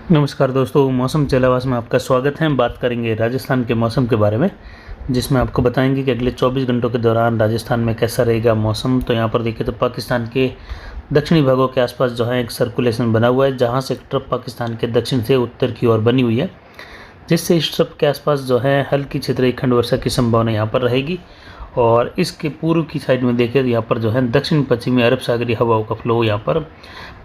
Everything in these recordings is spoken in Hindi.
नमस्कार दोस्तों, मौसम चलावास में आपका स्वागत है। बात करेंगे राजस्थान के मौसम के बारे में, जिसमें आपको बताएंगे कि अगले 24 घंटों के दौरान राजस्थान में कैसा रहेगा मौसम। तो यहाँ पर देखिए तो पाकिस्तान के दक्षिणी भागों के आसपास जो है एक सर्कुलेशन बना हुआ है, जहाँ से एक ट्रफ पाकिस्तान के दक्षिण से उत्तर की ओर बनी हुई है, जिससे इस ट्रफ के आसपास जो है हल्की क्षेत्रीय खंड वर्षा की संभावना यहाँ पर रहेगी। और इसके पूर्व की साइड में देखें तो यहाँ पर जो है दक्षिण पश्चिमी अरब सागरीय हवाओं का फ्लो यहाँ पर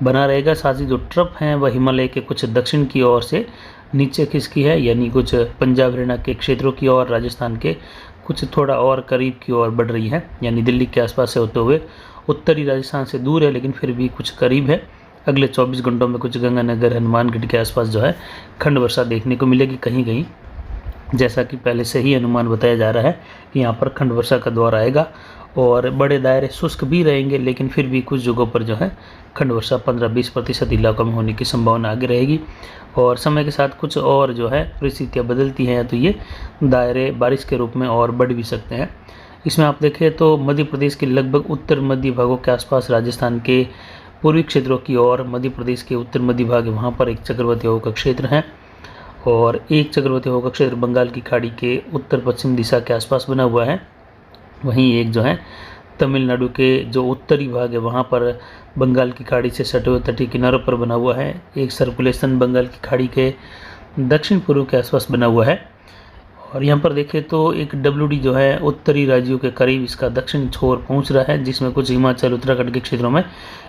बना रहेगा। साथ ही जो ट्रफ हैं वह हिमालय के कुछ दक्षिण की ओर से नीचे खिसकी है, यानी कुछ पंजाब हरियाणा के क्षेत्रों की ओर, राजस्थान के कुछ थोड़ा और करीब की ओर बढ़ रही है, यानी दिल्ली के आसपास से होते हुए उत्तरी राजस्थान से दूर है लेकिन फिर भी कुछ करीब है। अगले 24 घंटों में कुछ गंगानगर हनुमानगढ़ के आसपास जो है खंड वर्षा देखने को मिलेगी कहीं कहीं, जैसा कि पहले से ही अनुमान बताया जा रहा है कि यहाँ पर खंड वर्षा का दौर आएगा। और बड़े दायरे शुष्क भी रहेंगे लेकिन फिर भी कुछ जगहों पर जो है खंड वर्षा 15-20% इलाकों में होने की संभावना आगे रहेगी। और समय के साथ कुछ और जो है परिस्थितियाँ बदलती हैं तो ये दायरे बारिश के रूप में और बढ़ भी सकते हैं। इसमें आप देखें तो मध्य प्रदेश के लगभग उत्तर मध्य भागों के आसपास, राजस्थान के पूर्वी क्षेत्रों की ओर, मध्य प्रदेश के उत्तर मध्य भाग है, वहाँ पर एक चक्रवाती हवा का क्षेत्र है और एक चक्रवाती हवा का क्षेत्र बंगाल की खाड़ी के उत्तर पश्चिम दिशा के आसपास बना हुआ है। वहीं एक जो है तमिलनाडु के जो उत्तरी भाग है वहाँ पर बंगाल की खाड़ी से सटे हुए तटीय किनारों पर बना हुआ है। एक सर्कुलेशन बंगाल की खाड़ी के दक्षिण पूर्व के आसपास बना हुआ है। और यहाँ पर देखें तो एक WD जो है उत्तरी राज्यों के करीब इसका दक्षिण छोर पहुँच रहा है, जिसमें कुछ हिमाचल उत्तराखंड के क्षेत्रों में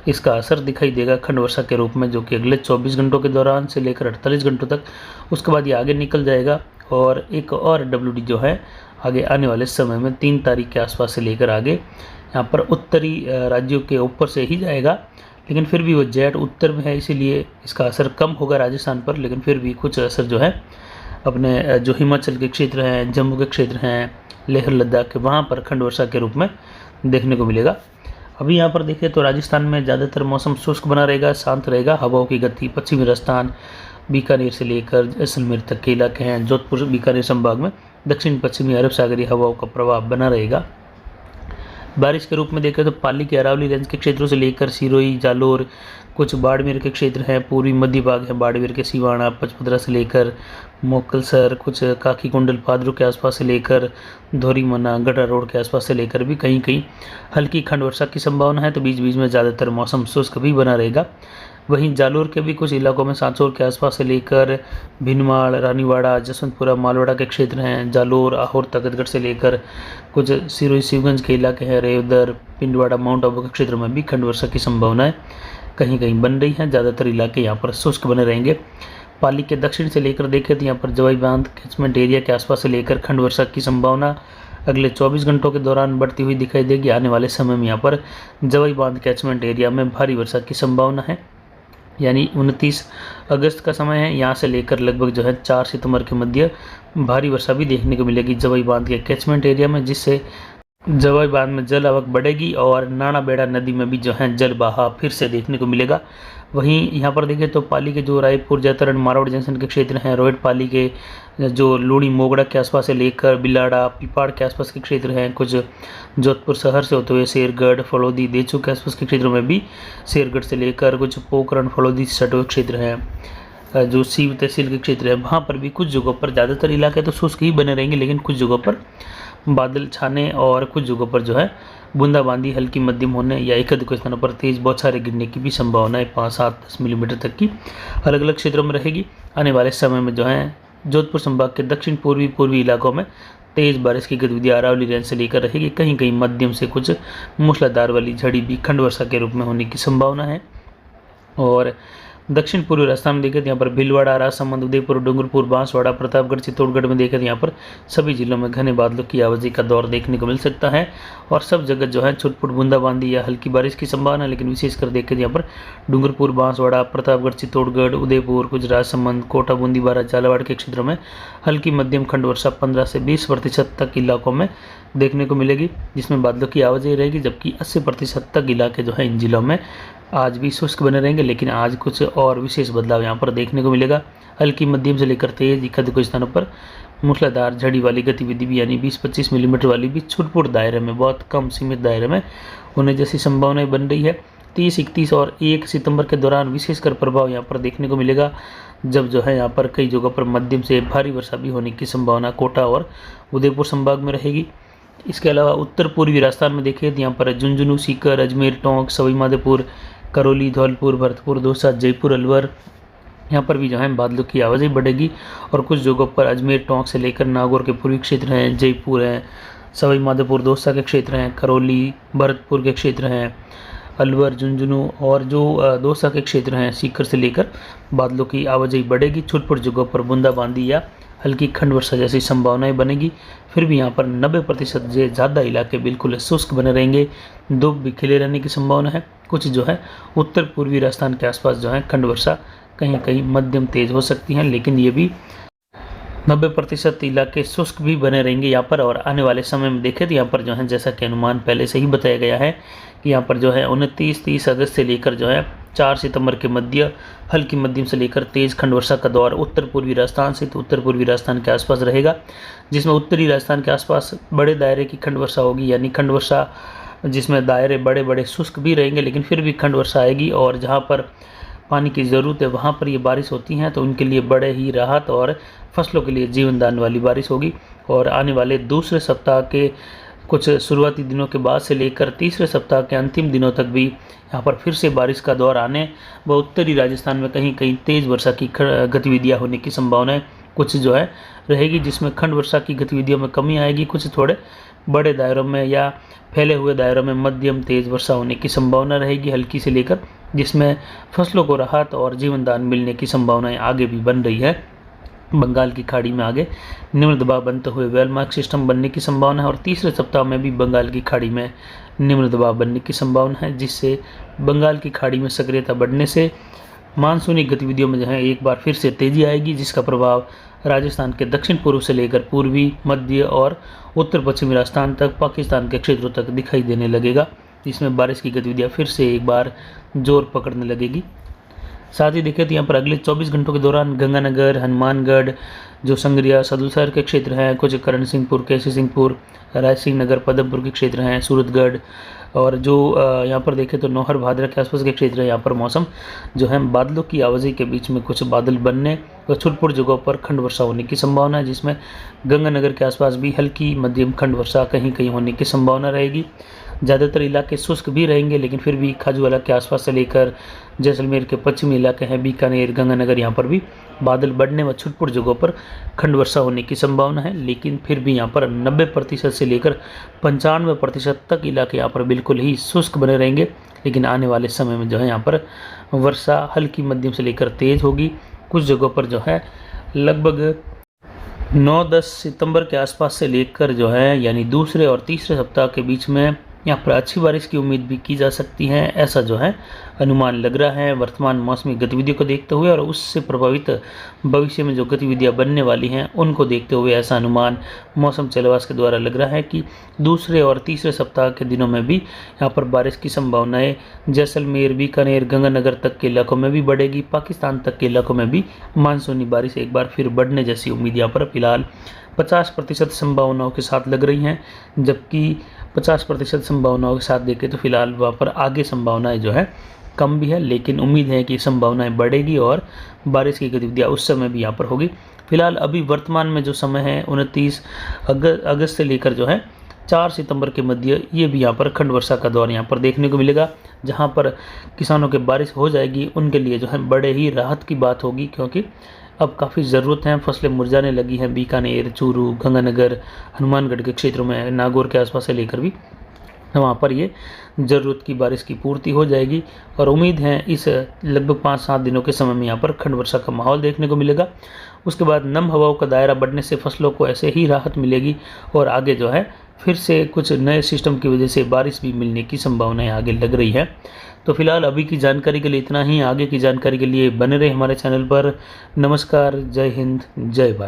इसका असर दिखाई देगा खंड वर्षा के रूप में, जो कि अगले 24 घंटों के दौरान से लेकर 48 घंटों तक, उसके बाद ये आगे निकल जाएगा। और एक और WD जो है आगे आने वाले समय में 3 तारीख के आसपास से लेकर आगे यहाँ पर उत्तरी राज्यों के ऊपर से ही जाएगा, लेकिन फिर भी वो जेट उत्तर में है, इसीलिए इसका असर कम होगा राजस्थान पर। लेकिन फिर भी कुछ असर जो है अपने जो हिमाचल के क्षेत्र हैं, जम्मू के क्षेत्र हैं, लेह लद्दाख के, वहाँ पर खंड वर्षा के रूप में देखने को मिलेगा। अभी यहाँ पर देखें तो राजस्थान में ज़्यादातर मौसम शुष्क बना रहेगा, शांत रहेगा। हवाओं की गति पश्चिमी राजस्थान, बीकानेर से लेकर जैसलमेर तक के इलाके हैं, जोधपुर बीकानेर संभाग में दक्षिण पश्चिमी अरब सागरीय हवाओं का प्रभाव बना रहेगा। बारिश के रूप में देखें तो पाली के अरावली रेंज के क्षेत्रों से लेकर सिरोही, जालोर, कुछ बाड़मेर के क्षेत्र हैं, पूर्वी मध्य भाग है बाड़मेर के, सिवाना, पचपदरा से लेकर मोकलसर, कुछ काकी कुंडल पादरू के आसपास से लेकर धोरीमना, गढ़ा रोड के आसपास से लेकर भी कहीं कहीं हल्की खंड वर्षा की संभावना है। तो बीच बीच में ज़्यादातर मौसम शुष्क भी बना रहेगा। वहीं जालोर के भी कुछ इलाकों में सांचौर के आसपास से लेकर भिनमाल, रानीवाड़ा, जसवंतपुरा, मालवाड़ा के क्षेत्र हैं, जालोर, आहोर, तखतगढ़ से लेकर कुछ सिरोही शिवगंज के इलाके हैं, रेवदर, पिंडवाड़ा, माउंट आबू के क्षेत्रों में भी खंड वर्षा की संभावनाएं कहीं कहीं बन रही हैं। ज़्यादातर इलाके यहाँ पर शुष्क बने रहेंगे। पाली के दक्षिण से लेकर देखें तो यहाँ पर जवाई बांध कैचमेंट एरिया के आसपास से लेकर खंड वर्षा की संभावना अगले 24 घंटों के दौरान बढ़ती हुई दिखाई देगी। आने वाले समय में यहाँ पर जवाई बांध कैचमेंट एरिया में भारी वर्षा की संभावना है, यानी 29 अगस्त का समय है, यहाँ से लेकर लगभग जो है 4 सितंबर के मध्य भारी वर्षा भी देखने को मिलेगी जवाई बांध के कैचमेंट एरिया में, जिससे जवाई बांध में जल आवक बढ़ेगी और नाना बेड़ा नदी में भी जो है जल बहाव फिर से देखने को मिलेगा। वहीं यहाँ पर देखें तो पाली के जो रायपुर, जैतरण, मारवाड़ जंक्शन के क्षेत्र हैं, रोहित पाली के जो लूणी मोगड़ा के आसपास से लेकर बिलाड़ा, पिपाड़ के आसपास के क्षेत्र हैं, कुछ जोधपुर शहर से होते हुए शेरगढ़, फलौदी, देचू के आसपास के क्षेत्रों में भी, शेरगढ़ से लेकर कुछ पोखरण, फलौदी से सटे हुए क्षेत्र हैं, जो सीव तहसील के क्षेत्र है, वहाँ पर भी कुछ जगहों पर, ज़्यादातर इलाके तो शुष्क ही बने रहेंगे लेकिन कुछ जगहों पर बादल छाने और कुछ जगहों पर जो है बूंदाबांदी हल्की मध्यम होने या एक अधिक स्थानों पर तेज बौछारें गिरने की भी संभावना है। 5-7-10 मिलीमीटर तक की अलग अलग क्षेत्रों में रहेगी। आने वाले समय में जो है जोधपुर संभाग के दक्षिण पूर्वी इलाकों में तेज बारिश की गतिविधि अरावली रेंज से लेकर रहेगी। कहीं कहीं मध्यम से कुछ मूसलाधार वाली झड़ी भी खंड वर्षा के रूप में होने की संभावना है। और दक्षिण पूर्वी राजस्थान में देखें तो यहाँ पर भीलवाड़ा, राजसमंद, उदयपुर, डूंगरपुर, बांसवाड़ा, प्रतापगढ़, चित्तौड़गढ़ में देखें तो यहाँ पर सभी जिलों में घने बादलों की आवाजाही का दौर देखने को मिल सकता है और सब जगह जो है छुटपुट बूंदाबांदी या हल्की बारिश की संभावना है। लेकिन विशेषकर देखें तो यहाँ पर डूंगरपुर, बांसवाड़ा, प्रतापगढ़, चित्तौड़गढ़, उदयपुर, कुछ राजसमंद, कोटा, बूंदी, बारा, झालावाड़ के क्षेत्रों में हल्की मध्यम खंड वर्षा 15 से 20% तक इलाकों में देखने को मिलेगी, जिसमें बादलों की आवाजाही रहेगी। जबकि 80% तक इलाके जो है इन जिलों में आज भी शुष्क बने रहेंगे, लेकिन आज कुछ और विशेष बदलाव यहाँ पर देखने को मिलेगा। हल्की मध्यम से लेकर तेज एक कुछ स्थानों पर मूसलाधार झड़ी वाली गतिविधि भी, यानी 20-25 मिलीमीटर वाली भी छुटपुट दायरे में, बहुत कम सीमित दायरे में होने जैसी संभावनाएं बन रही है। 30, 31 और 1 सितंबर के दौरान विशेषकर प्रभाव यहाँ पर देखने को मिलेगा, जब जो है यहाँ पर कई जगहों पर मध्यम से भारी वर्षा भी होने की संभावना कोटा और उदयपुर संभाग में रहेगी। इसके अलावा उत्तर पूर्वी राजस्थान में देखें तो यहाँ पर झुंझुनू, सीकर, अजमेर, टोंक, सवाई माधोपुर, करौली, धौलपुर, भरतपुर, दौसा, जयपुर, अलवर, यहाँ पर भी जो है बादलों की आवाजाही बढ़ेगी और कुछ जगहों पर अजमेर, टोंक से लेकर नागौर के पूर्वी क्षेत्र हैं, जयपुर हैं, सवाई माधोपुर, दौसा के क्षेत्र हैं, करौली, भरतपुर के क्षेत्र हैं, अलवर, झुंझुनू और जो दौसा के क्षेत्र हैं, सीकर से लेकर बादलों की आवाजाही बढ़ेगी। छुटपुट जगहों पर बूंदाबांदी या हल्की खंड वर्षा जैसी संभावनाएं बनेगी। फिर भी यहाँ पर 90% से ज़्यादा इलाके बिल्कुल शुष्क बने रहेंगे, धूप भी खिले रहने की संभावना है। कुछ जो है उत्तर पूर्वी राजस्थान के आसपास जो है खंड वर्षा कहीं कहीं मध्यम तेज हो सकती हैं, लेकिन ये भी 90% इलाके शुष्क भी बने रहेंगे यहाँ पर। और आने वाले समय में देखें तो यहाँ पर जो है जैसा कि अनुमान पहले से ही बताया गया है कि यहाँ पर जो है 29-30 अगस्त से लेकर जो है 4 सितंबर के मध्य हल्की मध्यम से लेकर तेज़ खंड वर्षा का दौर उत्तर पूर्वी राजस्थान से उत्तर पूर्वी राजस्थान के आसपास रहेगा, जिसमें उत्तरी राजस्थान के आसपास बड़े दायरे की खंड वर्षा होगी, यानी खंड वर्षा जिसमें दायरे बड़े बड़े शुष्क भी रहेंगे लेकिन फिर भी खंड वर्षा आएगी। और जहाँ पर पानी की ज़रूरत है वहाँ पर ये बारिश होती हैं तो उनके लिए बड़े ही राहत और फसलों के लिए जीवन दान वाली बारिश होगी। और आने वाले दूसरे सप्ताह के कुछ शुरुआती दिनों के बाद से लेकर तीसरे सप्ताह के अंतिम दिनों तक भी यहाँ पर फिर से बारिश का दौर आने व उत्तरी राजस्थान में कहीं कहीं तेज़ वर्षा की गतिविधियाँ होने की संभावनाएं कुछ जो है रहेगी, जिसमें खंड वर्षा की गतिविधियों में कमी आएगी। कुछ थोड़े बड़े दायरों में या फैले हुए दायरों में मध्यम तेज़ वर्षा होने की संभावना रहेगी हल्की से लेकर, जिसमें फसलों को राहत और जीवन दान मिलने की संभावनाएं आगे भी बन रही है। बंगाल की खाड़ी में आगे निम्न दबाव बनते हुए वेलमार्क सिस्टम बनने की संभावना है और तीसरे सप्ताह में भी बंगाल की खाड़ी में निम्न दबाव बनने की संभावना है, जिससे बंगाल की खाड़ी में सक्रियता बढ़ने से मानसूनी गतिविधियों में जो है एक बार फिर से तेज़ी आएगी, जिसका प्रभाव राजस्थान के दक्षिण पूर्व से लेकर पूर्वी, मध्य और उत्तर पश्चिमी राजस्थान तक, पाकिस्तान के क्षेत्रों तक दिखाई देने लगेगा, जिसमें बारिश की गतिविधियाँ फिर से एक बार जोर पकड़ने लगेगी। साथ ही देखें तो यहाँ पर अगले 24 घंटों के दौरान गंगानगर, हनुमानगढ़, जो संग्रिया, सदुसर के क्षेत्र हैं, कुछ करण सिंहपुर, केसी सिंहपुर, रायसिंह नगर, पदमपुर के क्षेत्र हैं, सूरतगढ़ और जो यहाँ पर देखें तो नौहर, भादरा के आसपास के क्षेत्र है, यहाँ पर मौसम जो है बादलों की आवाजाही के बीच में कुछ बादल बनने और छुटपुट जगहों पर खंड वर्षा होने की संभावना है, जिसमें गंगानगर के आसपास भी हल्की मध्यम खंड वर्षा कहीं कहीं होने की संभावना रहेगी। ज़्यादातर इलाके शुष्क भी रहेंगे, लेकिन फिर भी खाजूवाला के आसपास से लेकर जैसलमेर के पश्चिमी इलाके हैं, बीकानेर, गंगानगर, यहाँ पर भी बादल बढ़ने व छुटपुट जगहों पर खंड वर्षा होने की संभावना है। लेकिन फिर भी यहाँ पर 90% से लेकर 95% तक इलाके यहाँ पर बिल्कुल ही शुष्क बने रहेंगे। लेकिन आने वाले समय में जो है यहाँ पर वर्षा हल्की मध्यम से लेकर तेज़ होगी। कुछ जगहों पर जो है लगभग 9-10 सितंबर के आसपास से लेकर जो है यानी दूसरे और तीसरे सप्ताह के बीच में यहाँ पर अच्छी बारिश की उम्मीद भी की जा सकती है, ऐसा जो है अनुमान लग रहा है वर्तमान मौसमी गतिविधियों को देखते हुए और उससे प्रभावित भविष्य में जो गतिविधियाँ बनने वाली हैं उनको देखते हुए ऐसा अनुमान मौसम चलवास के द्वारा लग रहा है कि दूसरे और तीसरे सप्ताह के दिनों में भी यहाँ पर बारिश की संभावनाएं जैसलमेर, बीकानेर, गंगानगर तक के इलाकों में भी बढ़ेगी। पाकिस्तान तक के इलाकों में भी मानसूनी बारिश एक बार फिर बढ़ने जैसी उम्मीद यहाँ पर फिलहाल 50% संभावनाओं के साथ लग रही हैं, जबकि 50% संभावनाओं के साथ देखें तो फिलहाल वहाँ पर आगे संभावनाएं जो है कम भी है, लेकिन उम्मीद है कि संभावनाएं बढ़ेगी और बारिश की गतिविधियाँ उस समय भी यहाँ पर होगी। फिलहाल अभी वर्तमान में जो समय है 29 अगस्त से लेकर जो है 4 सितंबर के मध्य ये भी यहाँ पर खंड वर्षा का दौर यहाँ पर देखने को मिलेगा, जहाँ पर किसानों के बारिश हो जाएगी उनके लिए जो है बड़े ही राहत की बात होगी, क्योंकि अब काफ़ी ज़रूरत है, फसलें मुरझाने लगी हैं। बीकानेर, चूरू, गंगानगर, हनुमानगढ़ के क्षेत्रों में, नागौर के आसपास से लेकर भी वहाँ पर ये ज़रूरत की बारिश की पूर्ति हो जाएगी और उम्मीद है इस लगभग 5-7 दिनों के समय में यहाँ पर खंड वर्षा का माहौल देखने को मिलेगा। उसके बाद नम हवाओं का दायरा बढ़ने से फसलों को ऐसे ही राहत मिलेगी और आगे जो है फिर से कुछ नए सिस्टम की वजह से बारिश भी मिलने की संभावनाएं आगे लग रही है। तो फिलहाल अभी की जानकारी के लिए इतना ही। आगे की जानकारी के लिए बने रहे हमारे चैनल पर। नमस्कार, जय हिंद, जय भारत।